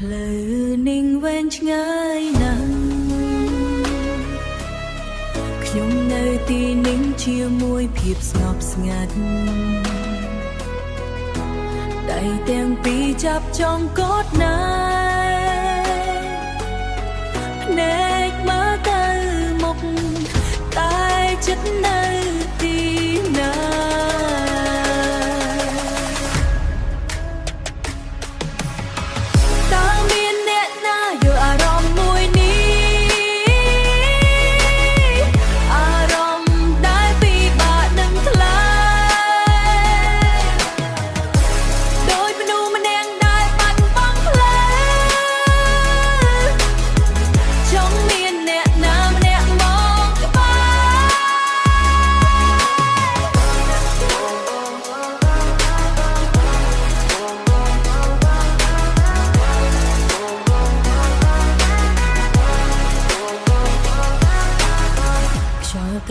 ផ្លូវនិងវែងឆ្ងាយណាស់ខ្ញុំនៅទីនេះជាមួយភាពស្ងប់ស្ងាត់ដៃទាំងពីរចាប់ចងកត់ណាភ្នែកមើលទៅមុខតែចិត្តនៅទីណា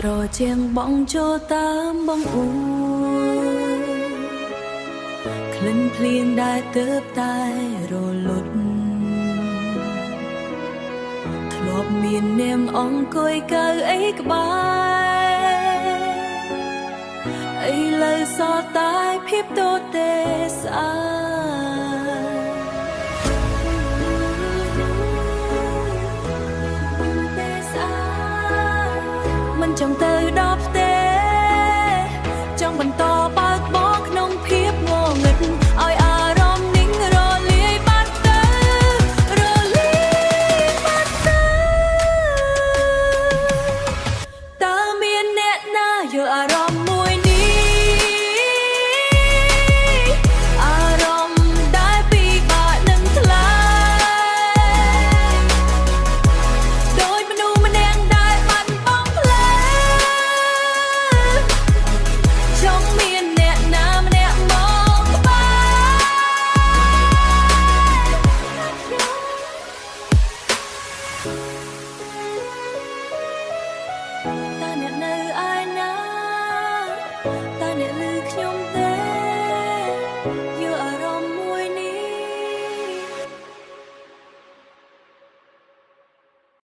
ត្រជាងបងចូលតាមបងអ៊ូក្លិនភ្លៀងដែលទើបតែរលត់ធ្លាប់មាននាងអង្គុយកៅអីក្បែរឥឡូវសល់តែភាពទទេស្អាតមិនចង់ទៅដល់ផ្ទះចង់បន្ត